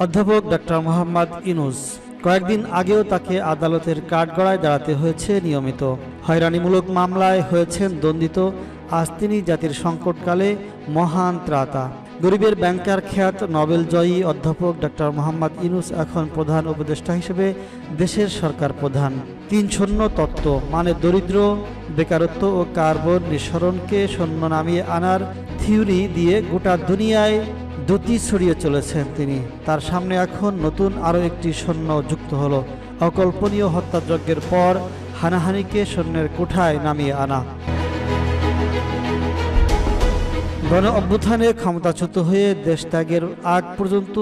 অধ্যাপক ডক্টর মোহাম্মদ ইউনূস কয়েকদিন আগেও তাকে আদালতের কাঠগড়ায় দাঁড়াতে হয়েছে নিয়মিত। হয়রানিমূলক মামলায় হয়েছেন দণ্ডিত। আজ তিনি জাতির সংকটকালে মহান ত্রাতা। গরিবের ব্যাংকার খ্যাত নোবেলজয়ী অধ্যাপক ডক্টর মোহাম্মদ ইউনূস এখন প্রধান উপদেষ্টা হিসেবে দেশের সরকার প্রধান। ৩ তত্ত্ব মানে দরিদ্র, বেকারত্ব ও কার্বন নিঃসরণকে শূন্য নামিয়ে আনার থিওরি দিয়ে গোটা দুনিয়ায় দ্যুতি ছড়িয়ে চলেছেন তিনি। তার সামনে এখন নতুন আরও একটি শূন্য যুক্ত হলো। অকল্পনীয় হত্যাযজ্ঞের পর হানাহানিকে শূন্যের কোঠায় নামিয়ে আনা। গণ অভ্যুত্থানে ক্ষমতাচ্যুত হয়ে দেশ ত্যাগের আগ পর্যন্ত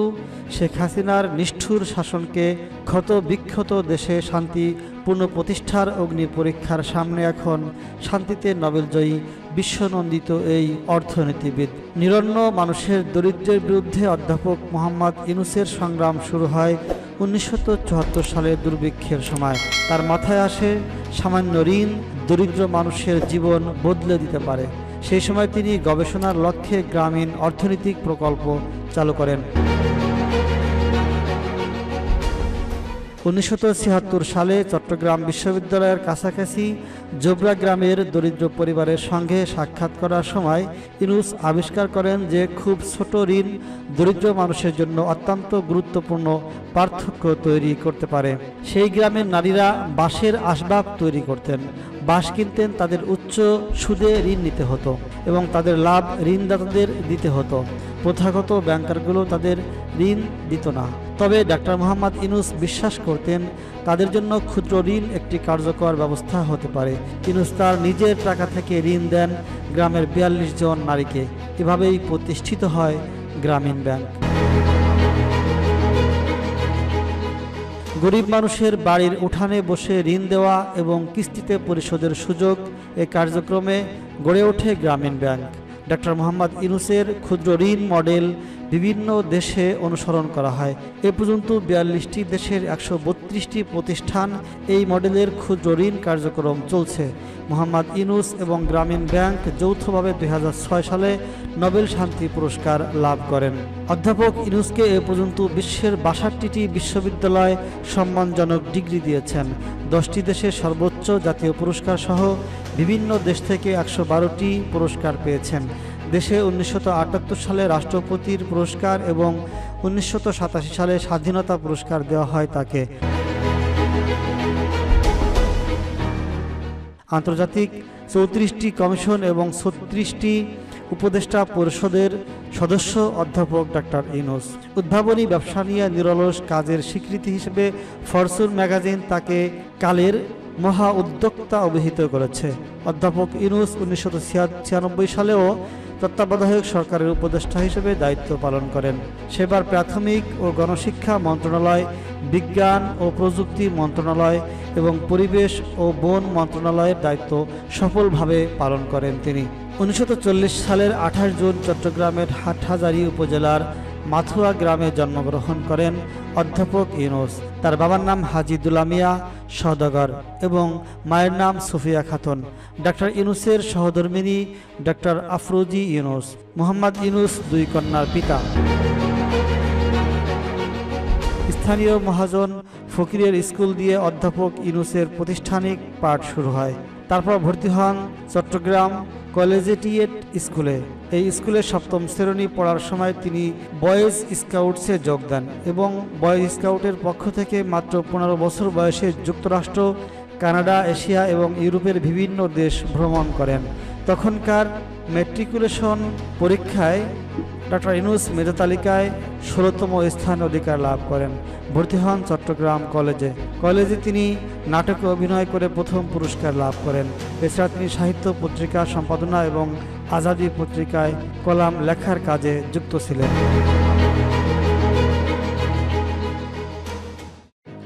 শেখ হাসিনার নিষ্ঠুর শাসনকে ক্ষত বিক্ষত দেশে শান্তি পুনঃপ্রতিষ্ঠার অগ্নি পরীক্ষার সামনে এখন শান্তিতে নোবেলজয়ী বিশ্বনন্দিত এই অর্থনীতিবিদ। নিরন্ন মানুষের দরিদ্রের বিরুদ্ধে অধ্যাপক মোহাম্মদ ইউনূসের সংগ্রাম শুরু হয় 1974 সালের দুর্ভিক্ষের সময়। তার মাথায় আসে সামান্য ঋণ দরিদ্র মানুষের জীবন বদলে দিতে পারে। সেই সময় তিনি গবেষণার লক্ষ্যে গ্রামীণ অর্থনৈতিক প্রকল্প চালু করেন। 1976 সালে চট্টগ্রাম বিশ্ববিদ্যালয়ের কাছাকাছি জোবরা গ্রামের দরিদ্র পরিবারের সঙ্গে সাক্ষাৎ করার সময় ইউনূস আবিষ্কার করেন যে খুব ছোট ঋণ দরিদ্র মানুষের জন্য অত্যন্ত গুরুত্বপূর্ণ পার্থক্য তৈরি করতে পারে। সেই গ্রামের নারীরা বাঁশের আসবাব তৈরি করতেন, বাঁশ কিনতেন, তাদের উচ্চ সুদে ঋণ নিতে হতো এবং তাদের লাভ ঋণদাতাদের দিতে হতো। প্রথাগত ব্যাংকারগুলো তাদের ঋণ দিত না। তবে ডক্টর মোহাম্মদ ইউনূস বিশ্বাস করতেন তাদের জন্য ক্ষুদ্র ঋণ একটি কার্যকর ব্যবস্থা হতে পারে। ইউনূস তার নিজের টাকা থেকে ঋণ দেন গ্রামের 42 জন নারীকে। এভাবেই প্রতিষ্ঠিত হয় গ্রামীণ ব্যাংক। গরিব মানুষের বাড়ির উঠানে বসে ঋণ দেওয়া এবং কিস্তিতে পরিশোধের সুযোগ এ কার্যক্রমে গড়ে ওঠে গ্রামীণ ব্যাংক। ডক্টর মোহাম্মদ ইউনূসের ক্ষুদ্র ঋণ মডেল বিভিন্ন দেশে অনুসরণ করা হয়। এ পর্যন্ত 42টি দেশের 132টি প্রতিষ্ঠান এই মডেলের ক্ষুদ্র ঋণ কার্যক্রম চলছে। মোহাম্মদ ইউনূস এবং গ্রামীণ ব্যাংক যৌথভাবে 2006 সালে নোবেল শান্তি পুরস্কার লাভ করেন। অধ্যাপক ইউনূসকে এ পর্যন্ত বিশ্বের 62টি বিশ্ববিদ্যালয় সম্মানজনক ডিগ্রি দিয়েছেন। 10টি দেশের সর্বোচ্চ জাতীয় পুরস্কার সহ বিভিন্ন দেশ থেকে 112টি পুরস্কার পেয়েছেন। দেশে 1978 সালে রাষ্ট্রপতির পুরস্কার এবং 1987 সালে স্বাধীনতা পুরস্কার দেওয়া হয় তাকে। আন্তর্জাতিক 34টি কমিশন এবং 36টি উপদেষ্টা পরিষদের সদস্য অধ্যাপক ডক্টর ইউনূস। উদ্ভাবনী ব্যবসা নিয়ে নিরলস কাজের স্বীকৃতি হিসেবে ফরচুন ম্যাগাজিন তাকে কালের মহা উদ্যোক্তা অভিহিত করেছে। অধ্যাপক ইউনূস 1996 সালেও তত্ত্বাবধায়ক সরকারের উপদেষ্টা হিসেবে দায়িত্ব পালন করেন। সেবার প্রাথমিক ও গণশিক্ষা মন্ত্রণালয়, বিজ্ঞান ও প্রযুক্তি মন্ত্রণালয় এবং পরিবেশ ও বন মন্ত্রণালয়ের দায়িত্ব সফলভাবে পালন করেন তিনি। 1940 সালের 28 জুন চট্টগ্রামের হাটহাজারী উপজেলার মাথুয়া গ্রামে জন্মগ্রহণ করেন অধ্যাপক ইউনূস। তার বাবার নাম হাজী দুলা মিয়া সওদাগর এবং মায়ের নাম সুফিয়া খাতুন। ডক্টর ইউনূসের সহধর্মিণী ডক্টর আফরোজি ইউনূস। মোহাম্মদ ইউনূস 2 কন্যার পিতা। স্থানীয় মহাজন ফকিরের স্কুল দিয়ে অধ্যাপক ইউনূসের প্রাতিষ্ঠানিক পাঠ শুরু হয়। তারপর ভর্তি হন চট্টগ্রাম কলেজিয়েট স্কুলে। এই স্কুলে 7ম শ্রেণী পড়ার সময় তিনি বয়েজ স্কাউটসে যোগ দেন এবং বয়েজ স্কাউটের পক্ষ থেকে মাত্র 15 বছর বয়সে যুক্তরাষ্ট্র, কানাডা, এশিয়া এবং ইউরোপের বিভিন্ন দেশ ভ্রমণ করেন। তখনকার ম্যাট্রিকুলেশন পরীক্ষায় ডক্টর ইউনূস মেধা তালিকায় 16তম স্থান অধিকার লাভ করেন। ভর্তি হন চট্টগ্রাম কলেজে তিনি নাটকে অভিনয় করে প্রথম পুরস্কার লাভ করেন। এছাড়া তিনি সাহিত্য পত্রিকা সম্পাদনা এবং আজাদী পত্রিকায় কলাম লেখার কাজে যুক্ত ছিলেন।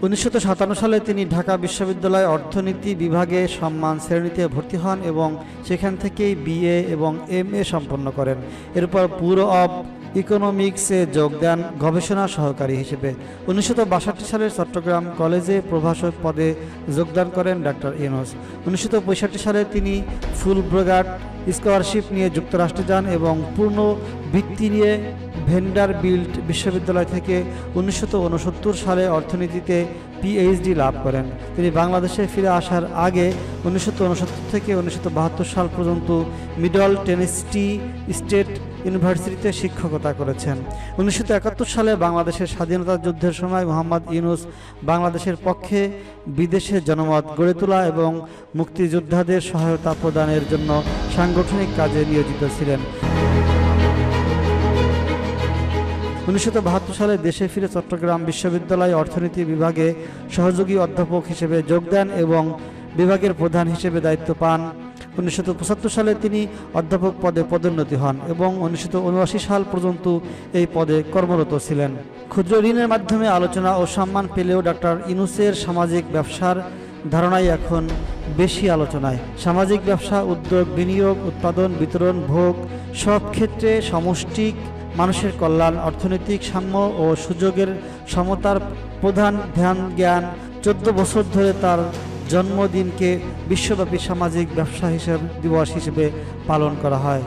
1957 সালে তিনি ঢাকা বিশ্ববিদ্যালয় অর্থনীতি বিভাগে সম্মান শ্রেণীতে ভর্তি হন এবং সেখান থেকেই BA এবং MA সম্পন্ন করেন। এরপর ব্যুরো অব ইকোনমিক্সে যোগ দেন গবেষণা সহকারী হিসেবে। 1962 সালের চট্টগ্রাম কলেজে প্রভাষক পদে যোগদান করেন ডক্টর ইউনূস। 1965 সালে তিনি ফুলব্রিগেড স্কলারশিপ নিয়ে যুক্তরাষ্ট্রে যান এবং পূর্ণ বৃত্তি নিয়ে ভ্যান্ডারবিল্ট বিশ্ববিদ্যালয় থেকে 1969 সালে অর্থনীতিতে পিএইচডি লাভ করেন। তিনি বাংলাদেশে ফিরে আসার আগে 1969 থেকে 1972 সাল পর্যন্ত মিডল টেনেসি স্টেট ইউনিভার্সিটিতে শিক্ষকতা করেছেন। 1971 সালে বাংলাদেশের স্বাধীনতা যুদ্ধের সময় মোহাম্মদ ইউনূস বাংলাদেশের পক্ষে বিদেশে জনমত গড়ে তোলা এবং মুক্তিযোদ্ধাদের সহায়তা প্রদানের জন্য সাংগঠনিক কাজে নিয়োজিত ছিলেন। 1972 সালে দেশে ফিরে চট্টগ্রাম বিশ্ববিদ্যালয় অর্থনীতি বিভাগে সহযোগী অধ্যাপক হিসেবে যোগ দেন এবং বিভাগের প্রধান হিসেবে দায়িত্ব পান। 1975 সালে তিনি অধ্যাপক পদে পদোন্নতি হন এবং 1979 সাল পর্যন্ত এই পদে কর্মরত ছিলেন। ক্ষুদ্র ঋণের মাধ্যমে আলোচনা ও সম্মান পেলেও ডক্টর ইউনূসের সামাজিক ব্যবসার ধারণাই এখন বেশি আলোচনায়। সামাজিক ব্যবসা, উদ্যোগ, বিনিয়োগ, উৎপাদন, বিতরণ, ভোগ সব ক্ষেত্রে সমষ্টিক মানুষের কল্যাণ, অর্থনৈতিক সাম্য ও সুযোগের সমতার প্রধান ধ্যান জ্ঞান। 14 বছর ধরে তার জন্মদিনকে বিশ্বব্যাপী সামাজিক ব্যবসা দিবস হিসেবে পালন করা হয়।